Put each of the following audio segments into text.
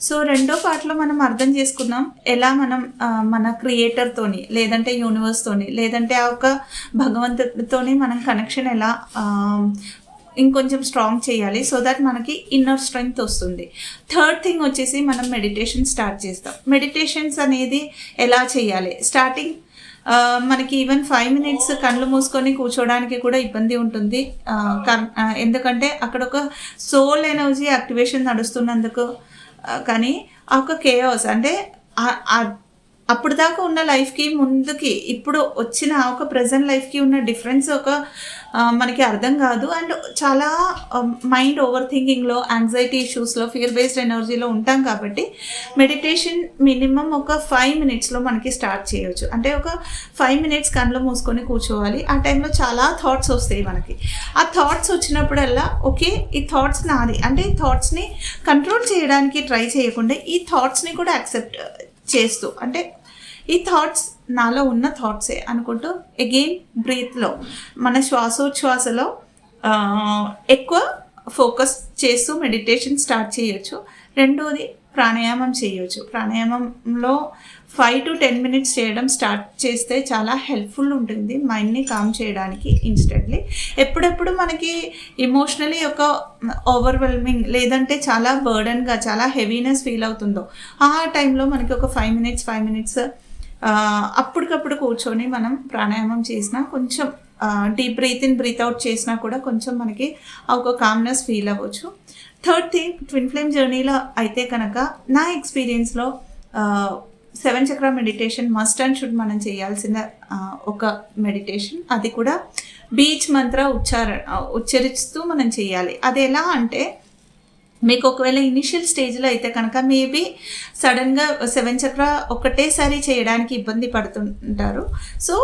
So రెండో పార్ట్లో మనం అర్థం చేసుకున్నాం ఎలా మనం మన క్రియేటర్తోని లేదంటే యూనివర్స్తోని లేదంటే ఆ ఒక భగవంతుడితోని మనం కనెక్షన్ ఎలా ఇంకొంచెం స్ట్రాంగ్ చేయాలి సో దట్ మనకి ఇన్నర్ స్ట్రెంగ్త్ వస్తుంది. థర్డ్ థింగ్ వచ్చేసి మనం మెడిటేషన్ స్టార్ట్ చేస్తాం. మెడిటేషన్స్ అనేది ఎలా చేయాలి? స్టార్టింగ్ మనకి ఈవెన్ 5 minutes కళ్ళు మూసుకొని కూర్చోడానికి కూడా ఇబ్బంది ఉంటుంది. ఎందుకంటే అక్కడ ఒక సోల్ ఎనర్జీ యాక్టివేషన్ నడుస్తున్నందుకు. కానీ ఆ ఒక కేయాస్ అంటే అప్పుడు దాకా ఉన్న లైఫ్కి ముందుకి ఇప్పుడు వచ్చిన ఒక ప్రజెంట్ లైఫ్కి ఉన్న డిఫరెన్స్ మనకి అర్థం కాదు. అండ్ చాలా మైండ్ ఓవర్ థింకింగ్లో, యాంగ్జైటీ ఇష్యూస్లో, ఫియర్ బేస్డ్ ఎనర్జీలో ఉంటాం కాబట్టి మెడిటేషన్ మినిమం ఒక 5 minutesలో మనకి స్టార్ట్ చేయవచ్చు. అంటే ఒక 5 minutes కళ్ళు మూసుకొని కూర్చోవాలి. ఆ టైంలో చాలా థాట్స్ వస్తాయి మనకి. ఆ థాట్స్ వచ్చినప్పుడల్లా ఓకే ఈ థాట్స్ నాది అంటే ఈ థాట్స్ని కంట్రోల్ చేయడానికి ట్రై చేయకుండా ఈ థాట్స్ని కూడా యాక్సెప్ట్ చేస్తూ అంటే ఈ థాట్స్ నాలో ఉన్న థాట్సే అనుకుంటూ అగైన్ బ్రీత్లో మన శ్వాసోచ్ఛ్వాసలో ఎక్కువ ఫోకస్ చేస్తూ మెడిటేషన్ స్టార్ట్ చేయొచ్చు. రెండోది ప్రాణాయామం చేయొచ్చు. ప్రాణాయామంలో 5 to 10 minutes చేయడం స్టార్ట్ చేస్తే చాలా హెల్ప్ఫుల్ ఉంటుంది మైండ్ని కామ్ చేయడానికి ఇన్స్టెంట్లీ. ఎప్పుడెప్పుడు మనకి ఎమోషనలీ ఒక ఓవర్వెల్మింగ్ లేదంటే చాలా బర్డన్గా చాలా హెవీనెస్ ఫీల్ అవుతుందో ఆ టైంలో మనకి ఒక 5 minutes అప్పటికప్పుడు కూర్చొని మనం ప్రాణాయామం చేసినా కొంచెం deep breathe in breathe out చేసినా కూడా కొంచెం మనకి ఒక కామ్నెస్ ఫీల్ అవ్వచ్చు. థర్డ్ థింగ్ ట్విన్ ఫ్లేమ్ జర్నీలో అయితే కనుక నా ఎక్స్పీరియన్స్లో 7 చక్ర మెడిటేషన్ మస్ట్ అండ్ షుడ్ మనం చేయాల్సిన ఒక మెడిటేషన్. అది కూడా బీజ్ మంత్ర ఉచ్చరిస్తూ మనం చేయాలి. అది ఎలా అంటే మీకు ఒకవేళ ఇనిషియల్ స్టేజ్లో అయితే కనుక మేబీ సడన్గా 7 చక్ర ఒకటేసారి చేయడానికి ఇబ్బంది పడుతుంటారు. సో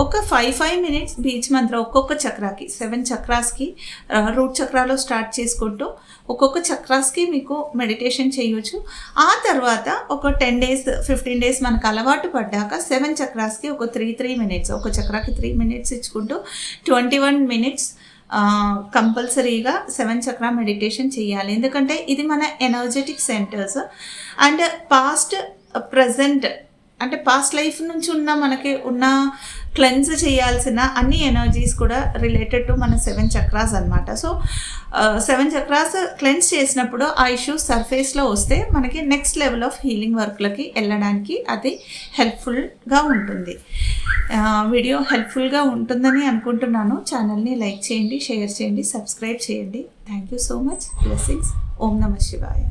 ఒక 5 minutes బీజ్ మంత్ర ఒక్కొక్క చక్రాకి 7 చక్రాస్కి రూట్ చక్రాలో స్టార్ట్ చేసుకుంటూ ఒక్కొక్క చక్రాస్కి మీకు మెడిటేషన్ చేయొచ్చు. ఆ తర్వాత ఒక 10 days 15 days మనకు అలవాటు పడ్డాక 7 చక్రాస్కి ఒక 3 minutes ఒక చక్రాకి 3 minutes ఇచ్చుకుంటూ 21 minutes కంపల్సరీగా 7 చక్ర మెడిటేషన్ చేయాలి. ఎందుకంటే ఇది మన energetic centres and past present అంటే పాస్ట్ లైఫ్ నుంచి మనకి ఉన్న క్లెన్స్ చేయాల్సిన అన్ని ఎనర్జీస్ కూడా రిలేటెడ్ టు మన 7 చక్రాస్ అనమాట. సో 7 చక్రాస్ క్లెన్స్ చేసినప్పుడు ఆ ఇష్యూస్ సర్ఫేస్లో వస్తే మనకి నెక్స్ట్ లెవెల్ ఆఫ్ హీలింగ్ వర్క్లకి వెళ్ళడానికి అది హెల్ప్ఫుల్గా ఉంటుంది. వీడియో హెల్ప్ఫుల్గా ఉంటుందని అనుకుంటున్నాను. ఛానల్ని లైక్ చేయండి, షేర్ చేయండి, సబ్స్క్రైబ్ చేయండి. Thank you so much. Blessings. ఓం నమః శివాయ.